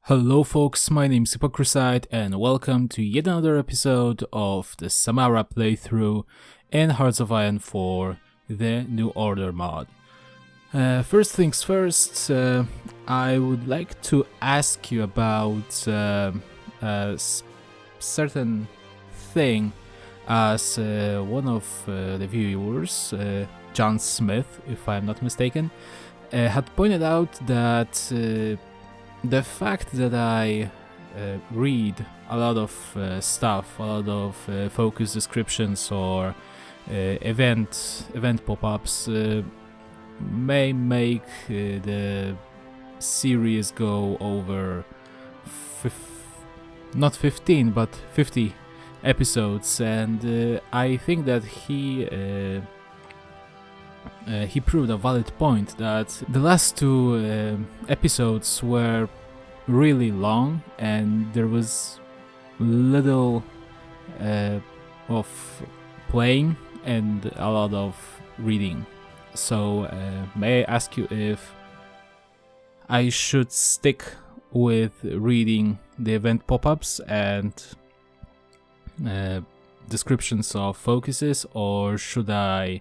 Hello folks, my name is Hypocrite and welcome to yet another episode of the Samara playthrough in Hearts of Iron 4, the New Order mod. First things first, I would like to ask you about a certain thing as one of the viewers, John Smith, if I'm not mistaken, had pointed out that the fact that I read a lot of stuff, a lot of focus descriptions or event pop-ups may make the series go over not 15 but 50 episodes, and I think that he proved a valid point that the last two episodes were really long and there was little of playing and a lot of reading. So may I ask you if I should stick with reading the event pop-ups and descriptions of focuses, or should I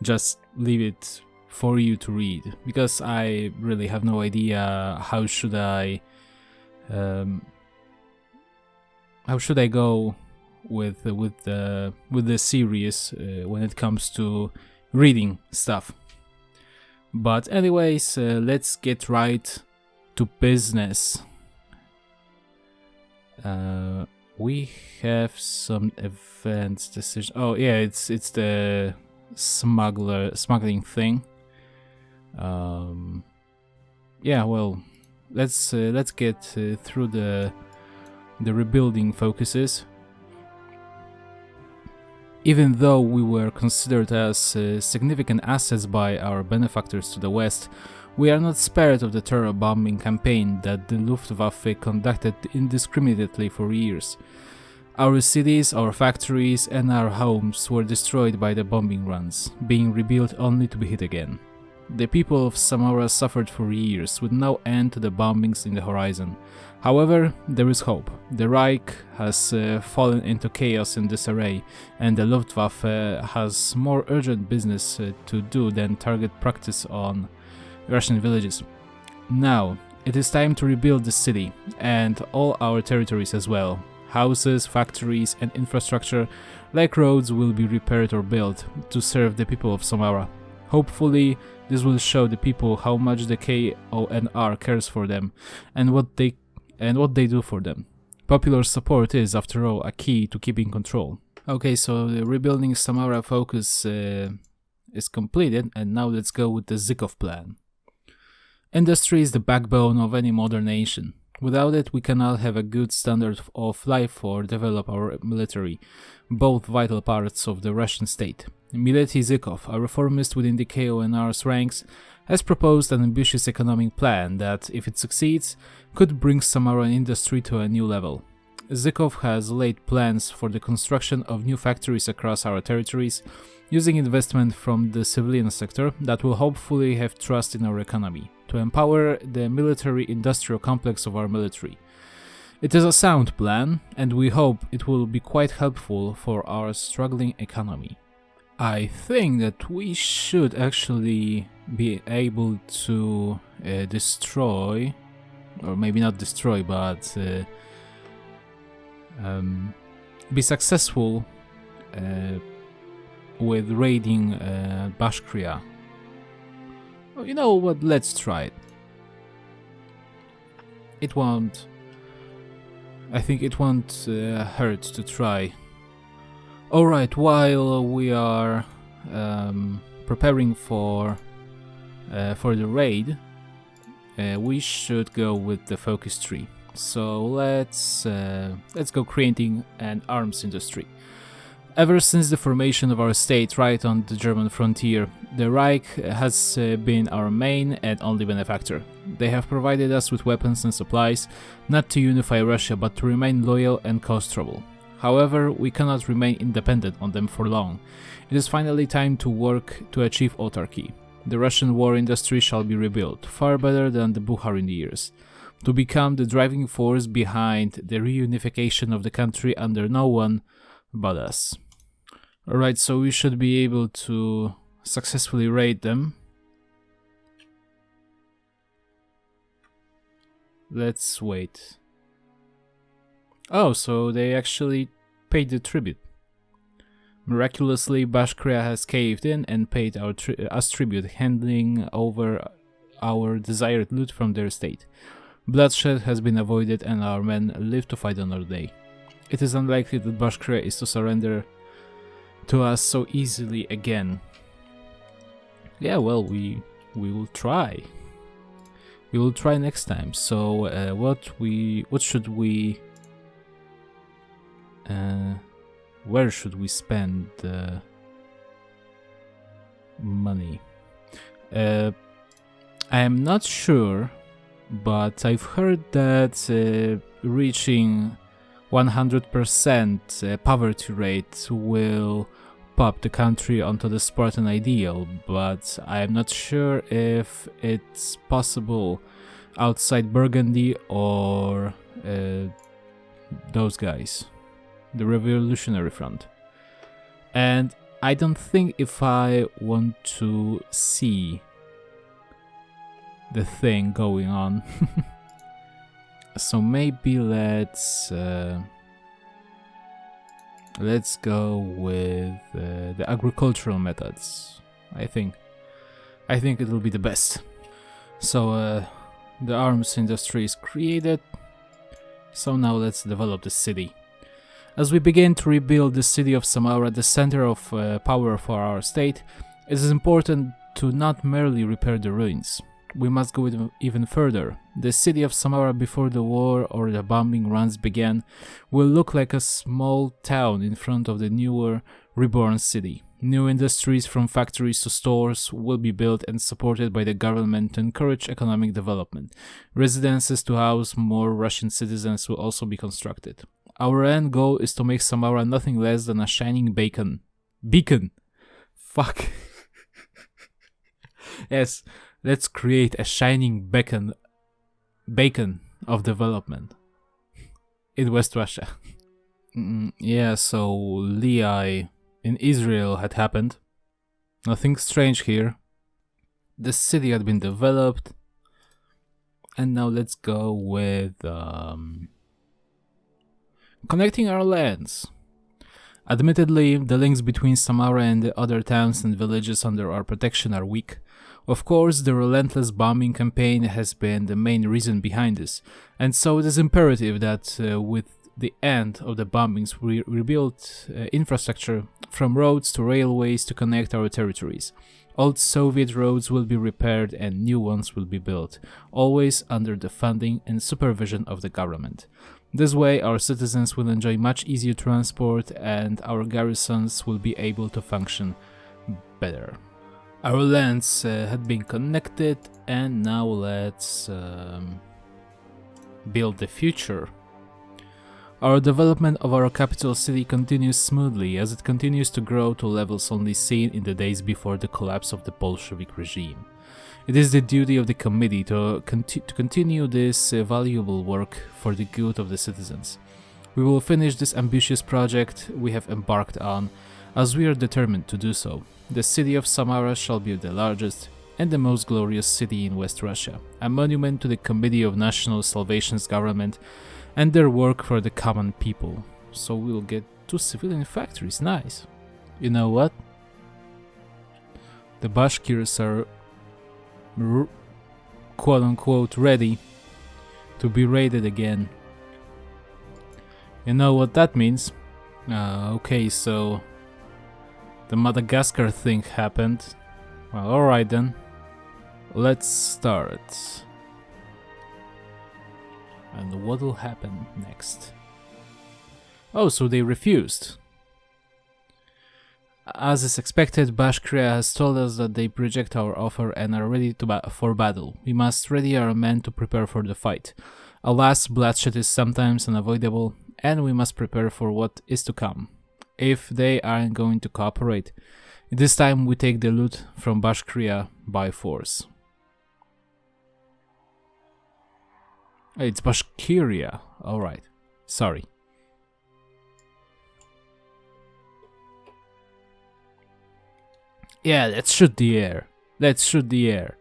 just leave it for you to read? Because I really have no idea how should I go with the series when it comes to reading stuff. But anyways, let's get right to business. We have some events decision. Oh yeah, it's the smuggling thing. Yeah, well, let's get through the rebuilding focuses. Even though we were considered as significant assets by our benefactors to the west, we are not spared of the terror bombing campaign that the Luftwaffe conducted indiscriminately for years. Our cities, our factories, and our homes were destroyed by the bombing runs, being rebuilt only to be hit again. The people of Samara suffered for years, with no end to the bombings in the horizon. However, there is hope. The Reich has fallen into chaos and disarray, and the Luftwaffe has more urgent business to do than target practice on Russian villages. Now, it is time to rebuild the city, and all our territories as well. Houses, factories, and infrastructure like roads will be repaired or built to serve the people of Samara. Hopefully, this will show the people how much the KONR cares for them and what they do for them. Popular support is, after all, a key to keeping control. Okay, so the rebuilding Samara focus is completed, and now let's go with the Zykov plan. Industry is the backbone of any modern nation. Without it, we cannot have a good standard of life or develop our military, both vital parts of the Russian state. Mileti Zykov, a reformist within the KONR's ranks, has proposed an ambitious economic plan that, if it succeeds, could bring Samaran industry to a new level. Zykov has laid plans for the construction of new factories across our territories, using investment from the civilian sector that will hopefully have trust in our economy, to empower the military-industrial complex of our military. It is a sound plan, and we hope it will be quite helpful for our struggling economy. I think that we should actually be able to destroy, or maybe not destroy, but be successful with raiding Bashkria. Well, you know what, let's try it. I think it won't hurt to try. Alright, while we are preparing for the raid, we should go with the focus tree. So let's go creating an arms industry. Ever since the formation of our state right on the German frontier, the Reich has been our main and only benefactor. They have provided us with weapons and supplies, not to unify Russia but to remain loyal and cause trouble. However, we cannot remain independent on them for long. It is finally time to work to achieve autarky. The Russian war industry shall be rebuilt, far better than the Bukharin years. to become the driving force behind the reunification of the country under no one but us. Alright, so we should be able to successfully raid them. Let's wait. Oh, so they actually paid the tribute. Miraculously, Bashkria has caved in and paid us tribute, handing over our desired loot from their state. Bloodshed has been avoided and our men live to fight another day. It is unlikely that Bashkria is to surrender to us so easily again. Yeah, well, we will try. We will try next time. So, what should we? Where should we spend the money? I am not sure, but I've heard that reaching 100% poverty rate will pop the country onto the Spartan ideal, but I am not sure if it's possible outside Burgundy or those guys, the Revolutionary Front. And I don't think if I want to see the thing going on. So maybe let's go with the agricultural methods. I think it'll be the best. So the arms industry is created. So now let's develop the city. As we begin to rebuild the city of Samara, the center of power for our state, it is important to not merely repair the ruins. We must go even further. The city of Samara before the war or the bombing runs began will look like a small town in front of the newer, reborn city. New industries from factories to stores will be built and supported by the government to encourage economic development. Residences to house more Russian citizens will also be constructed. Our end goal is to make Samara nothing less than a shining beacon. Fuck. Yes. Let's create a shining beacon of development in West Russia. Yeah, so Lehi in Israel had happened. Nothing strange here. The city had been developed. And now let's go with connecting our lands. Admittedly, the links between Samara and the other towns and villages under our protection are weak. Of course, the relentless bombing campaign has been the main reason behind this, and so it is imperative that with the end of the bombings we rebuild infrastructure from roads to railways to connect our territories. Old Soviet roads will be repaired and new ones will be built, always under the funding and supervision of the government. This way our citizens will enjoy much easier transport and our garrisons will be able to function better. Our lands had been connected and now let's build the future. Our development of our capital city continues smoothly as it continues to grow to levels only seen in the days before the collapse of the Bolshevik regime. It is the duty of the committee to continue this valuable work for the good of the citizens. We will finish this ambitious project we have embarked on, as we are determined to do so. The city of Samara shall be the largest and the most glorious city in West Russia, a monument to the Committee of National Salvation's government and their work for the common people. So we'll get 2 civilian factories, nice. You know what? The Bashkirs are quote-unquote ready to be raided again. You know what that means? Okay, so the Madagascar thing happened. Well, alright then. Let's start. And what will happen next? Oh, so they refused. As is expected, Bashkria has told us that they reject our offer and are ready for battle. We must ready our men to prepare for the fight. Alas, bloodshed is sometimes unavoidable, and we must prepare for what is to come. If they aren't going to cooperate, this time we take the loot from Bashkria by force. It's Bashkiria. Alright. Sorry. Yeah, let's shoot the air. Let's shoot the air.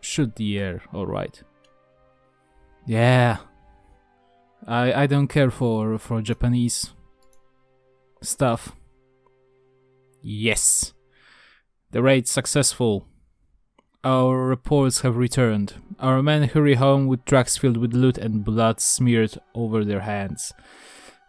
Shoot the air, alright. Yeah. I don't care for Japanese stuff. Yes. The raid's successful. Our reports have returned. Our men hurry home with trucks filled with loot and blood smeared over their hands.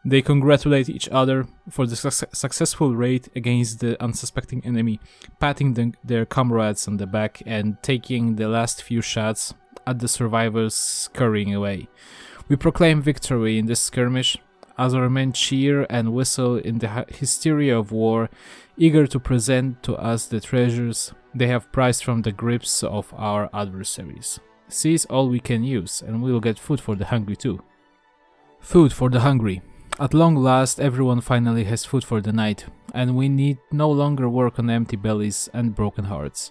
They congratulate each other for the successful raid against the unsuspecting enemy, patting their comrades on the back and taking the last few shots at the survivors scurrying away. We proclaim victory in this skirmish as our men cheer and whistle in the hysteria of war, eager to present to us the treasures they have prized from the grips of our adversaries. Seize all we can use, and we'll get food for the hungry too. Food for the hungry. At long last, everyone finally has food for the night, and we need no longer work on empty bellies and broken hearts.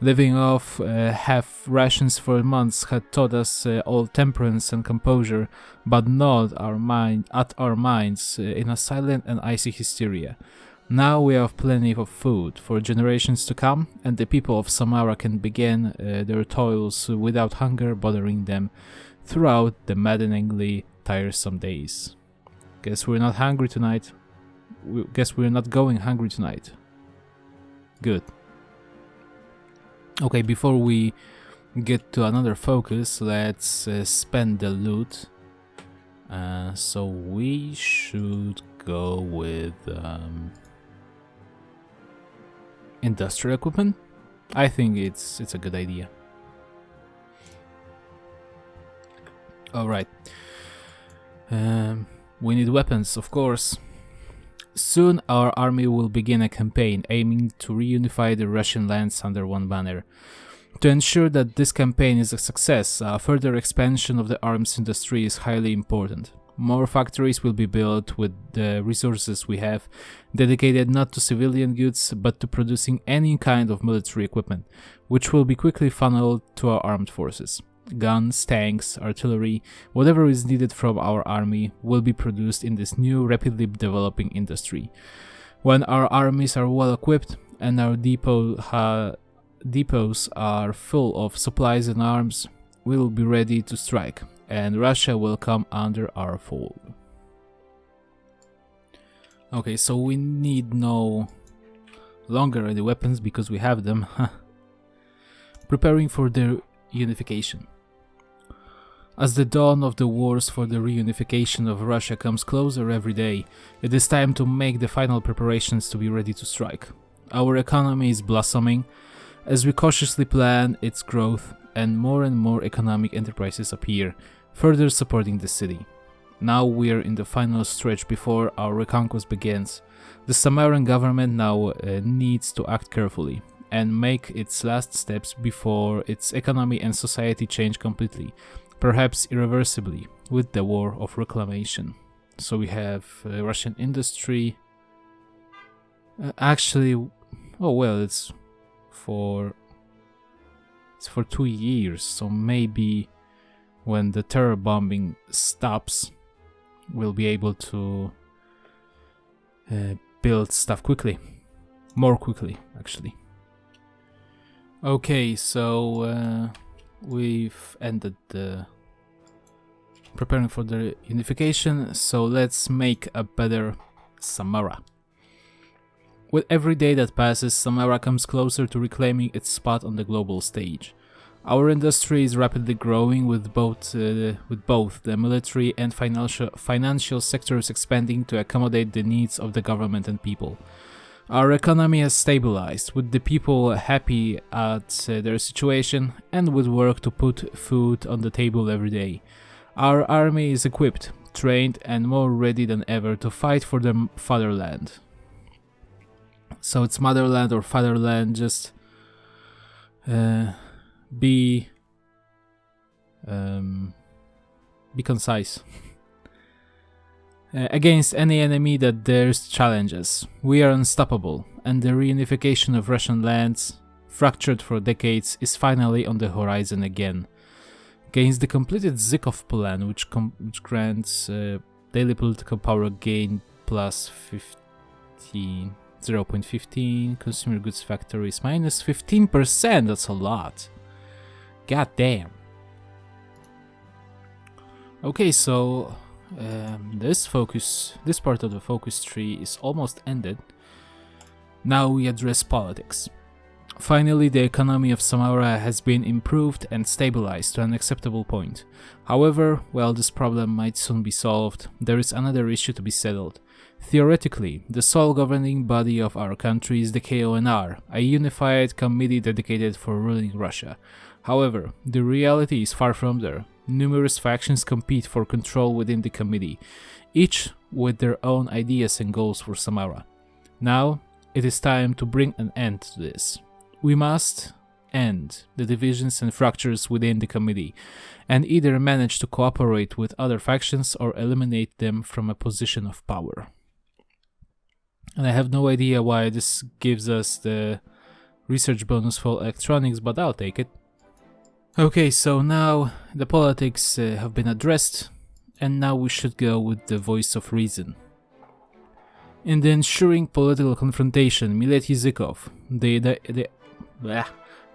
Living off half rations for months had taught us all temperance and composure, but gnawed at our minds in a silent and icy hysteria. Now we have plenty of food for generations to come, and the people of Samara can begin their toils without hunger bothering them throughout the maddeningly tiresome days. Guess we're not hungry tonight. Guess we're not going hungry tonight. Good. Okay, before we get to another focus, let's spend the loot. So we should go with industrial equipment. I think it's a good idea. All right. We need weapons, of course. Soon our army will begin a campaign aiming to reunify the Russian lands under one banner. To ensure that this campaign is a success, a further expansion of the arms industry is highly important. More factories will be built with the resources we have, dedicated not to civilian goods but to producing any kind of military equipment, which will be quickly funneled to our armed forces. Guns, tanks, artillery, whatever is needed from our army will be produced in this new rapidly developing industry. When our armies are well equipped and our depots are full of supplies and arms, we will be ready to strike, and Russia will come under our fold. Okay, so we need no longer any weapons because we have them. Preparing for the unification. As the dawn of the wars for the reunification of Russia comes closer every day, it is time to make the final preparations to be ready to strike. Our economy is blossoming as we cautiously plan its growth, and more economic enterprises appear, further supporting the city. Now we are in the final stretch before our reconquest begins. The Samaran government now needs to act carefully and make its last steps before its economy and society change completely, perhaps irreversibly, with the war of reclamation. So we have Russian industry. Actually, oh well, it's for 2 years, so maybe when the terror bombing stops, we'll be able to build stuff quickly. More quickly, actually. Okay, so we've ended the preparing for the unification, so let's make a better Samara. With every day that passes, Samara comes closer to reclaiming its spot on the global stage. Our industry is rapidly growing with both the military and financial sectors expanding to accommodate the needs of the government and people. Our economy has stabilized, with the people happy at their situation and with work to put food on the table every day. Our army is equipped, trained and more ready than ever to fight for the fatherland. So it's motherland or fatherland, just be concise. Against any enemy that dares challenge us, we are unstoppable, and the reunification of Russian lands, fractured for decades, is finally on the horizon again. gains the completed Zykov plan, which grants daily political power gain plus 15, 0.15, consumer goods factories minus 15%. That's a lot. God damn. Okay, so this part of the focus tree is almost ended. Now we address politics. Finally, the economy of Samara has been improved and stabilized to an acceptable point. However, while this problem might soon be solved, there is another issue to be settled. Theoretically, the sole governing body of our country is the KONR, a unified committee dedicated for ruling Russia. However, the reality is far from there. Numerous factions compete for control within the committee, each with their own ideas and goals for Samara. Now, it is time to bring an end to this. We must end the divisions and fractures within the committee, and either manage to cooperate with other factions or eliminate them from a position of power. And I have no idea why this gives us the research bonus for electronics, but I'll take it. Okay, so now the politics have been addressed, and now we should go with the voice of reason. In the ensuing political confrontation, Mileti Zykov,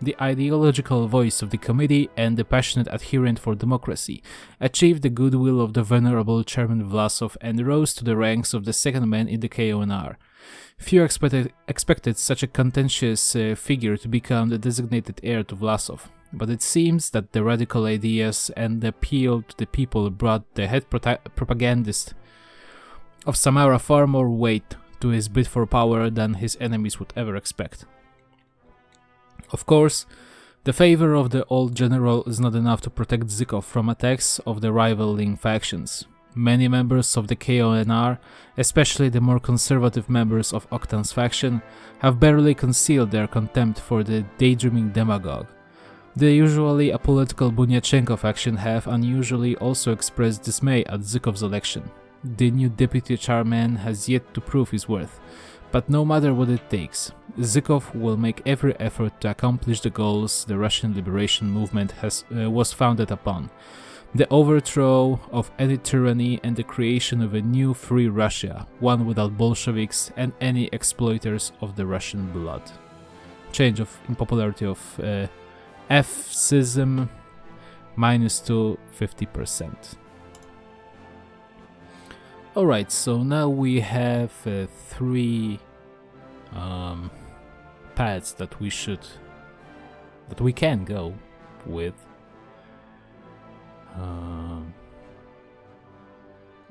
the ideological voice of the committee and the passionate adherent for democracy, achieved the goodwill of the venerable Chairman Vlasov and rose to the ranks of the second man in the KONR. Few expected such a contentious figure to become the designated heir to Vlasov, but it seems that the radical ideas and the appeal to the people brought the head propagandist of Samara far more weight to his bid for power than his enemies would ever expect. Of course, the favor of the old general is not enough to protect Zykov from attacks of the rivaling factions. Many members of the KONR, especially the more conservative members of Oktan's faction, have barely concealed their contempt for the daydreaming demagogue. The usually apolitical Bunyachenko faction have unusually also expressed dismay at Zykov's election. The new deputy chairman has yet to prove his worth, but no matter what it takes, Zykov will make every effort to accomplish the goals the Russian liberation movement was founded upon: the overthrow of any tyranny and the creation of a new free Russia, one without Bolsheviks and any exploiters of the Russian blood. Change in popularity of F-sism minus to 50%. Alright, so now we have 3 paths that we can go with.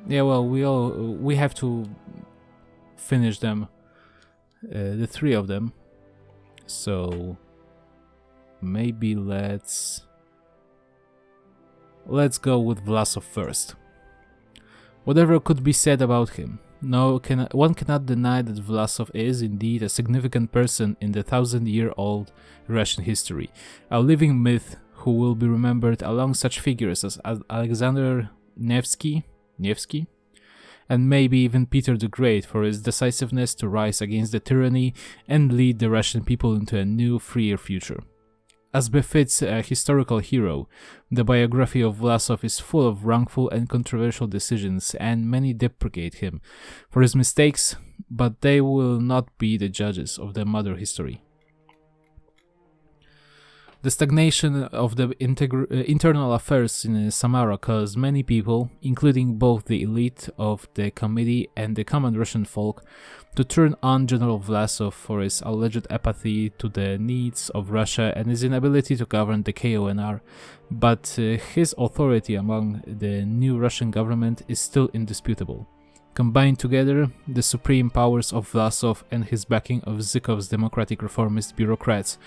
Yeah, well, we have to finish them, the 3 of them. So maybe let's go with Vlasov first. Whatever could be said about him, one cannot deny that Vlasov is indeed a significant person in the 1,000-year-old Russian history, a living myth who will be remembered along such figures as Alexander Nevsky, and maybe even Peter the Great for his decisiveness to rise against the tyranny and lead the Russian people into a new, freer future. As befits a historical hero, the biography of Vlasov is full of wrongful and controversial decisions, and many deprecate him for his mistakes, but they will not be the judges of the mother history. The stagnation of the internal affairs in Samara caused many people, including both the elite of the committee and the common Russian folk, to turn on General Vlasov for his alleged apathy to the needs of Russia and his inability to govern the KONR, but his authority among the new Russian government is still indisputable. Combined together, the supreme powers of Vlasov and his backing of Zykov's democratic reformist bureaucrats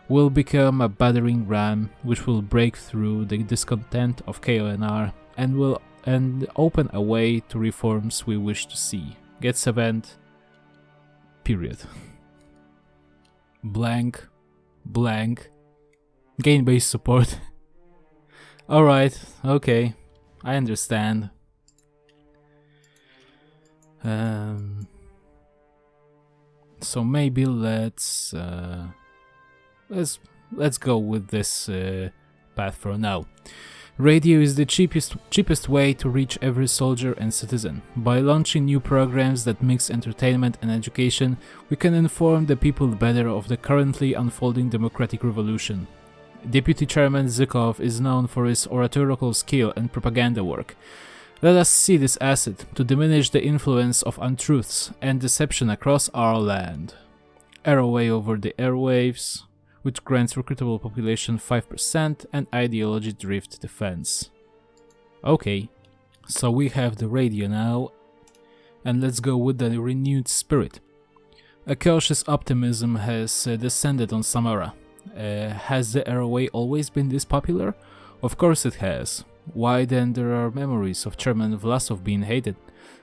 will become a battering ram which will break through the discontent of KONR and open a way to reforms we wish to see. Gets event. Period. Blank. Gain base support. Alright, okay. I understand. So maybe let's go with this path for now. Radio is the cheapest way to reach every soldier and citizen. By launching new programs that mix entertainment and education, we can inform the people better of the currently unfolding democratic revolution. Deputy Chairman Zykov is known for his oratorical skill and propaganda work. Let us see this asset to diminish the influence of untruths and deception across our land. ROA over the airwaves, which grants recruitable population 5% and ideology drift defense. Okay, so we have the radio now, and let's go with the renewed spirit. A cautious optimism has descended on Samara. Has the ROA always been this popular? Of course it has. Why then there are memories of Chairman Vlasov being hated?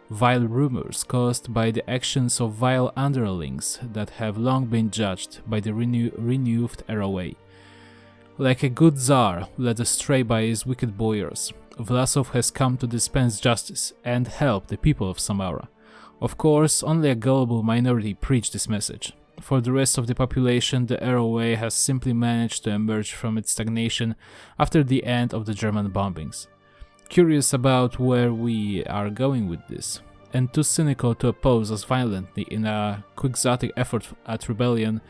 Vile rumors caused by the actions of vile underlings that have long been judged by the renewed ROA. Like a good Tsar led astray by his wicked boyars, Vlasov has come to dispense justice and help the people of Samara. Of course, only a gullible minority preach this message. For the rest of the population, the ROA has simply managed to emerge from its stagnation after the end of the German bombings. Curious about where we are going with this, and too cynical to oppose us violently in a quixotic effort at rebellion,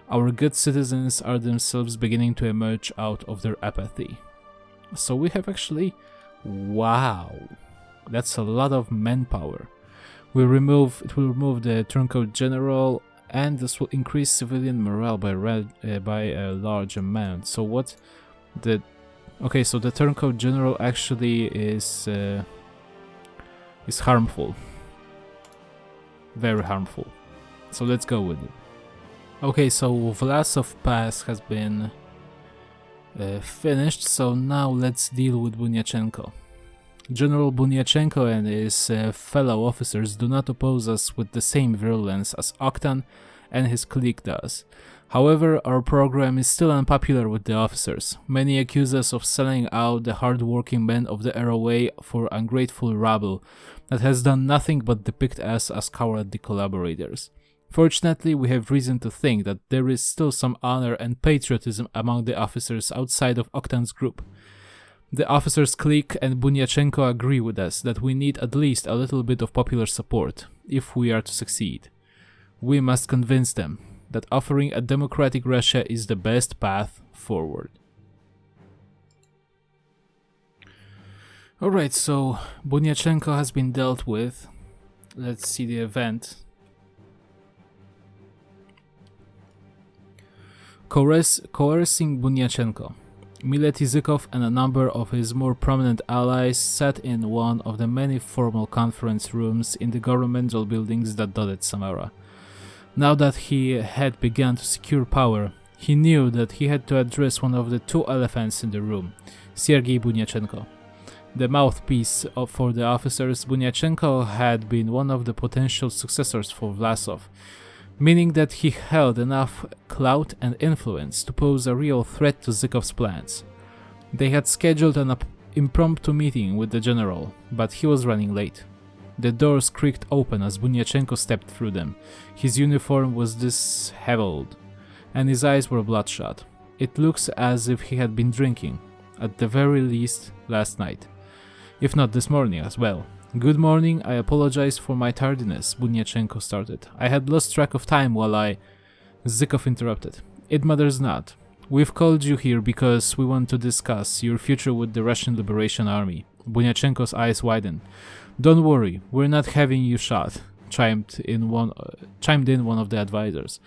our good citizens are themselves beginning to emerge out of their apathy. So we have actually... wow, that's a lot of manpower. It will remove the turncoat general, and this will increase civilian morale by a large amount. So what the... okay, so the turncoat general actually is harmful. Very harmful. So let's go with it. Okay, so Vlasov Pass has been finished, so now let's deal with Bunyachenko. General Bunyachenko and his fellow officers do not oppose us with the same virulence as Oktan and his clique does. However, our program is still unpopular with the officers. Many accuse us of selling out the hard-working men of the ROA for ungrateful rabble that has done nothing but depict us as cowardly collaborators. Fortunately, we have reason to think that there is still some honor and patriotism among the officers outside of Oktan's group. The officers' clique and Bunyachenko agree with us that we need at least a little bit of popular support if we are to succeed. We must convince them that offering a democratic Russia is the best path forward. Alright, so Bunyachenko has been dealt with. Let's see the event. Coercing Bunyachenko. Mileti Zykov and a number of his more prominent allies sat in one of the many formal conference rooms in the governmental buildings that dotted Samara. Now that he had begun to secure power, he knew that he had to address one of the two elephants in the room, Sergei Bunyachenko. The mouthpiece for the officers, Bunyachenko had been one of the potential successors for Vlasov, meaning that he held enough clout and influence to pose a real threat to Zykov's plans. They had scheduled an impromptu meeting with the general, but he was running late. The doors creaked open as Bunyachenko stepped through them. His uniform was disheveled, and his eyes were bloodshot. It looks as if he had been drinking, at the very least last night, if not this morning as well. Good morning, I apologize for my tardiness, Bunyachenko started. I had lost track of time while Zykov interrupted. It matters not. We've called you here because we want to discuss your future with the Russian Liberation Army. Bunyachenko's eyes widened. Don't worry, we're not having you shot, chimed in one of the advisors.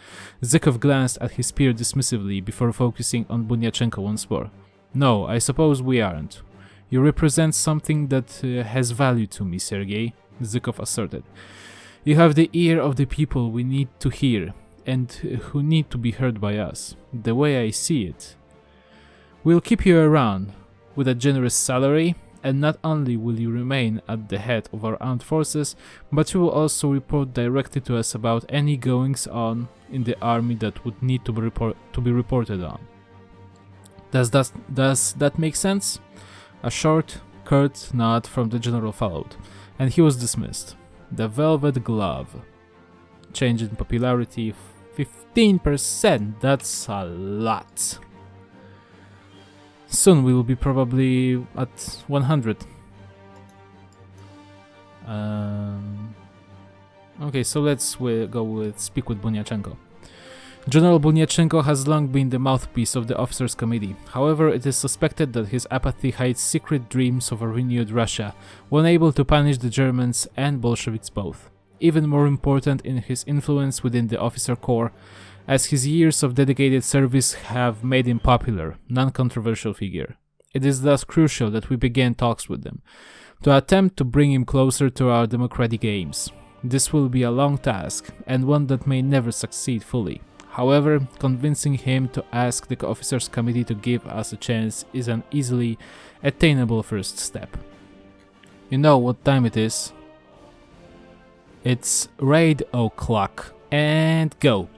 Zykov glanced at his peer dismissively before focusing on Bunyachenko once more. No, I suppose we aren't. You represent something that has value to me, Sergei, Zykov asserted. You have the ear of the people we need to hear, and who need to be heard by us. The way I see it, we'll keep you around with a generous salary, and not only will you remain at the head of our armed forces, but you will also report directly to us about any goings-on in the army that would need to be reported on. Does that make sense? A short, curt nod from the general followed, and he was dismissed. The Velvet Glove. Change in popularity 15%, that's a lot. Soon we will be probably at 100. Okay, so let's go with speak with Bunyachenko. General Bunyachenko has long been the mouthpiece of the Officers' Committee. However, it is suspected that his apathy hides secret dreams of a renewed Russia, one able to punish the Germans and Bolsheviks both. Even more important in his influence within the officer corps, as his years of dedicated service have made him popular, non-controversial figure. It is thus crucial that we begin talks with them, to attempt to bring him closer to our democratic aims. This will be a long task, and one that may never succeed fully. However, convincing him to ask the Officers' Committee to give us a chance is an easily attainable first step. You know what time it is? It's raid o'clock, and go!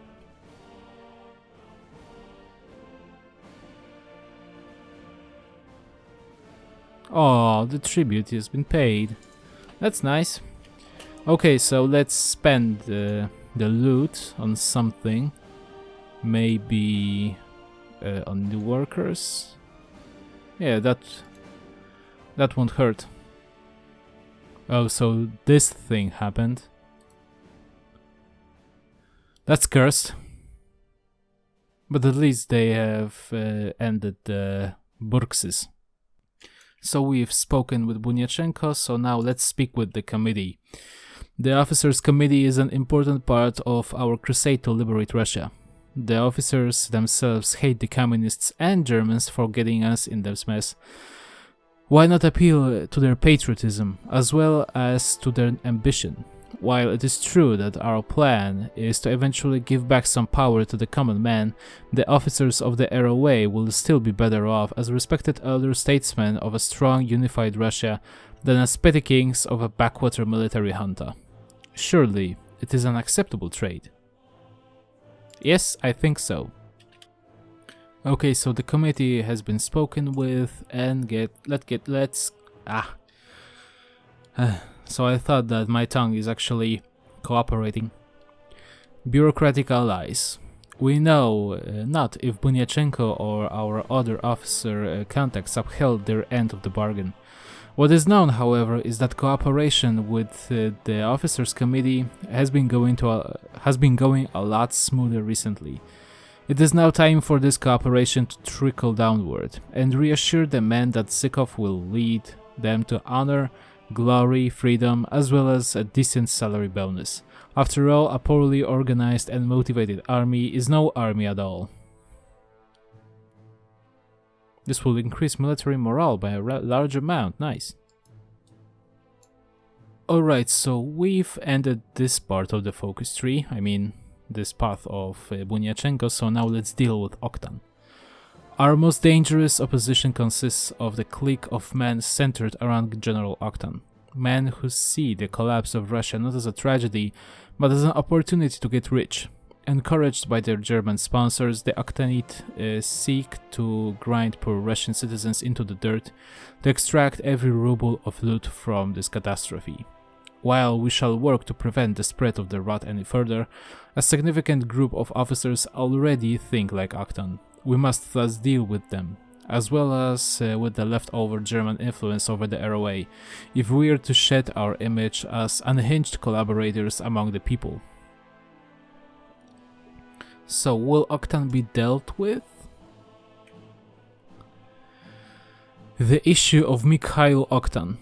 Oh, the tribute has been paid. That's nice. Okay, so let's spend the loot on something. Maybe on the workers. Yeah, that won't hurt. Oh, so this thing happened. That's cursed. But at least they have ended the Burkses. So we've spoken with Bunyachenko, so now let's speak with the committee. The Officers' Committee is an important part of our crusade to liberate Russia. The officers themselves hate the communists and Germans for getting us in this mess. Why not appeal to their patriotism as well as to their ambition? While it is true that our plan is to eventually give back some power to the common man, the officers of the HOI will still be better off as respected elder statesmen of a strong unified Russia than as petty kings of a backwater military junta. Surely, it is an acceptable trade. Yes, I think so. Okay, so the committee has been spoken with, and so I thought that my tongue is actually cooperating. Bureaucratic allies. We know not if Bunyachenko or our other officer contacts upheld their end of the bargain. What is known, however, is that cooperation with the Officers' Committee has been going a lot smoother recently. It is now time for this cooperation to trickle downward and reassure the men that Zykov will lead them to honor, glory, freedom, as well as a decent salary bonus. After all, a poorly organized and motivated army is no army at all. This will increase military morale by a large amount. Nice. Alright, so we've ended this part of the focus tree. I mean, this path of Bunyachenko, so now let's deal with Oktan. Our most dangerous opposition consists of the clique of men centered around General Oktan. Men who see the collapse of Russia not as a tragedy, but as an opportunity to get rich. Encouraged by their German sponsors, the Oktanite seek to grind poor Russian citizens into the dirt to extract every ruble of loot from this catastrophe. While we shall work to prevent the spread of the rot any further, a significant group of officers already think like Oktan. We must thus deal with them, as well as with the leftover German influence over the HOI, if we are to shed our image as unhinged collaborators among the people. So, will Oktan be dealt with? The issue of Mikhail Oktan.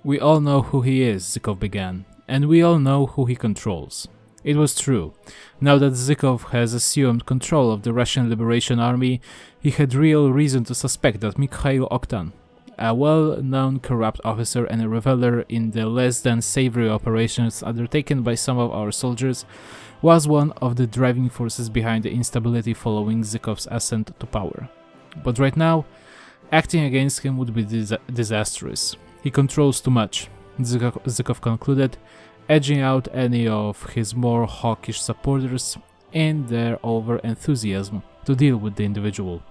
We all know who he is, Zykov began, and we all know who he controls. It was true. Now that Zykov has assumed control of the Russian Liberation Army, he had real reason to suspect that Mikhail Oktan, a well-known corrupt officer and a reveler in the less than savory operations undertaken by some of our soldiers, was one of the driving forces behind the instability following Zykov's ascent to power. But right now, acting against him would be disastrous. He controls too much, Zykov concluded, edging out any of his more hawkish supporters in their over-enthusiasm to deal with the individual.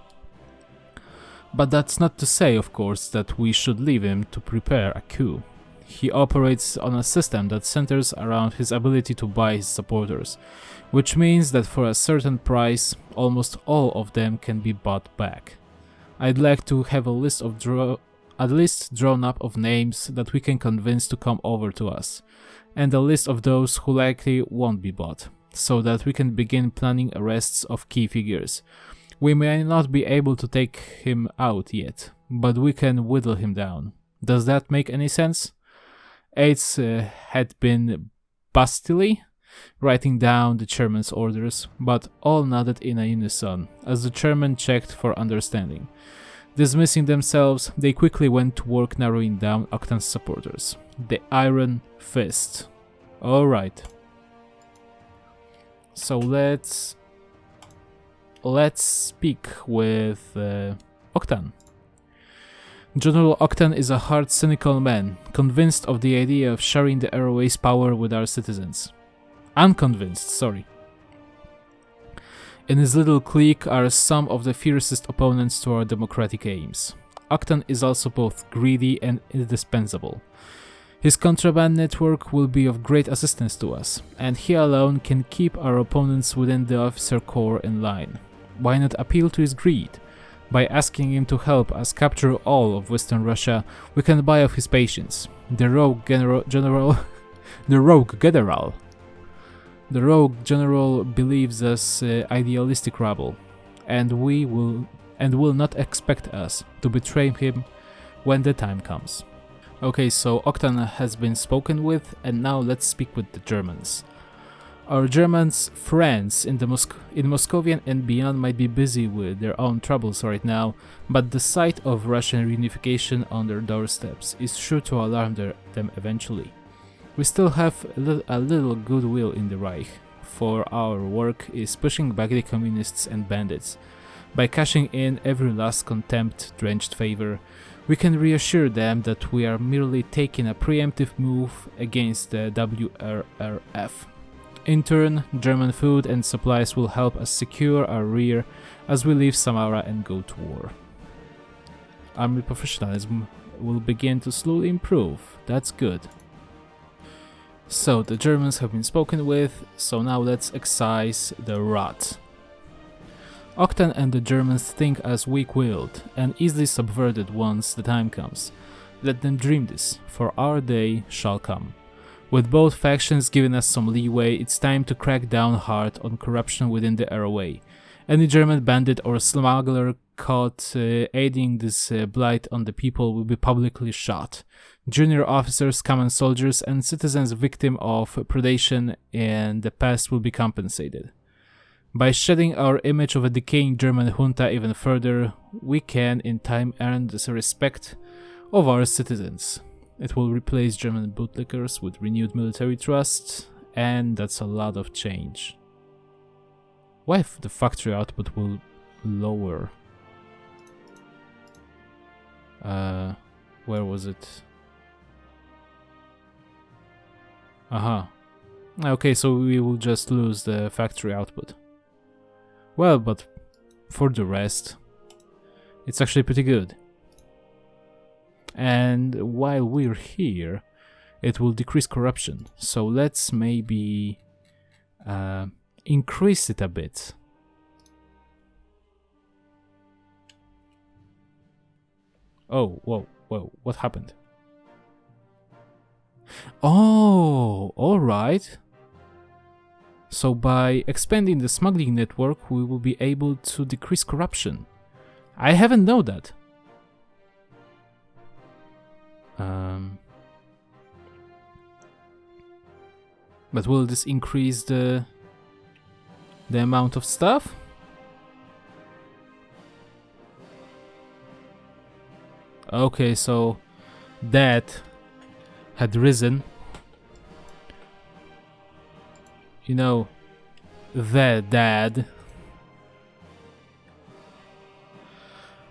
But that's not to say, of course, that we should leave him to prepare a coup. He operates on a system that centers around his ability to buy his supporters, which means that for a certain price, almost all of them can be bought back. I'd like to have a list of at least drawn up of names that we can convince to come over to us, and a list of those who likely won't be bought, so that we can begin planning arrests of key figures. We may not be able to take him out yet, but we can whittle him down. Does that make any sense? Aides had been bustily writing down the chairman's orders, but all nodded in a unison as the chairman checked for understanding. Dismissing themselves, they quickly went to work narrowing down Oktan's supporters. The Iron Fist. Alright. So let's speak with Oktan. General Oktan is a hard, cynical man, convinced of the idea of sharing the ROA's power with our citizens. Unconvinced, sorry. In his little clique are some of the fiercest opponents to our democratic aims. Oktan is also both greedy and indispensable. His contraband network will be of great assistance to us, and he alone can keep our opponents within the officer corps in line. Why not appeal to his greed? By asking him to help us capture all of Western Russia, we can buy off his patience. The rogue general believes us idealistic rabble, and will not expect us to betray him when the time comes. Okay, so Oktan has been spoken with, and now let's speak with the Germans. Our German friends in Moscovian and beyond might be busy with their own troubles right now, but the sight of Russian reunification on their doorsteps is sure to alarm them eventually. We still have a little goodwill in the Reich, for our work is pushing back the communists and bandits. By cashing in every last contempt-drenched favor, we can reassure them that we are merely taking a preemptive move against the WRRF. In turn, German food and supplies will help us secure our rear as we leave Samara and go to war. Army professionalism will begin to slowly improve. That's good. So the Germans have been spoken with, so now let's excise the rot. Oktan and the Germans think as weak-willed and easily subverted once the time comes. Let them dream this, for our day shall come. With both factions giving us some leeway, it's time to crack down hard on corruption within the ROA. Any German bandit or smuggler caught aiding this blight on the people will be publicly shot. Junior officers, common soldiers, and citizens victim of predation in the past will be compensated. By shedding our image of a decaying German junta even further, we can in time earn the respect of our citizens. It will replace German bootlickers with renewed military trust, and that's a lot of change. Why if the factory output will lower? Where was it? Aha. Okay, so we will just lose the factory output. Well, but for the rest, it's actually pretty good. And while we're here, it will decrease corruption. So let's maybe increase it a bit. Oh, whoa, what happened? Oh, alright. So by expanding the smuggling network, we will be able to decrease corruption. I haven't known that. But will this increase the amount of stuff? Okay, so that had risen. You know, the dad.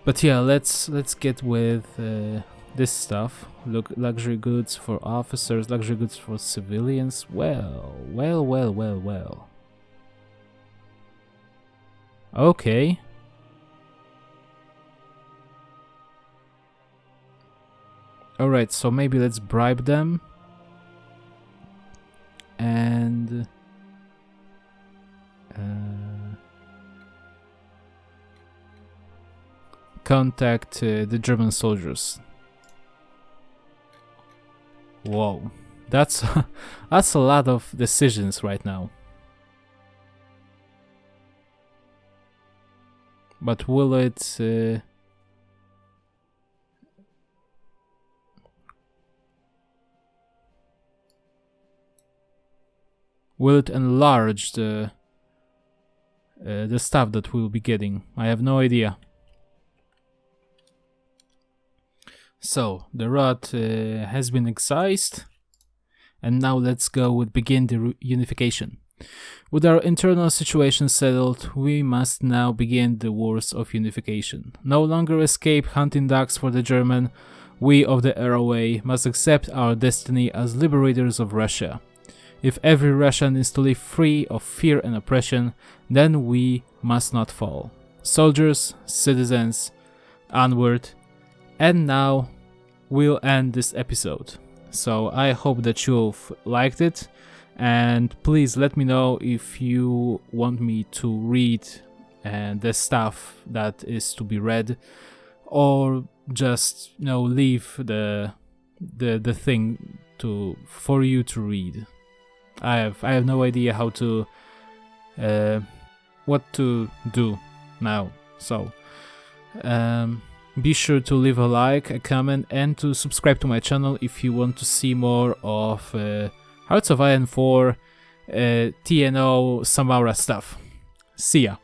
But yeah, let's get with this stuff. Look, luxury goods for officers, luxury goods for civilians. Well. Okay. Alright, so maybe let's bribe them. And contact the German soldiers. Whoa, that's that's a lot of decisions right now. But will it enlarge the stuff that we'll be getting? I have no idea. So the rod has been excised, and now let's go with begin the unification. With our internal situation settled, we must now begin the wars of unification. No longer escape hunting dogs for the German. We of the ROA must accept our destiny as liberators of Russia. If every Russian is to live free of fear and oppression, then we must not fall. Soldiers, citizens, onward. And now we'll end this episode. So I hope that you've liked it, and please let me know if you want me to read the stuff that is to be read, or just leave the thing for you to read. I have no idea how to what to do now. So be sure to leave a like, a comment, and to subscribe to my channel if you want to see more of Hearts of Iron 4 TNO Samara stuff. See ya.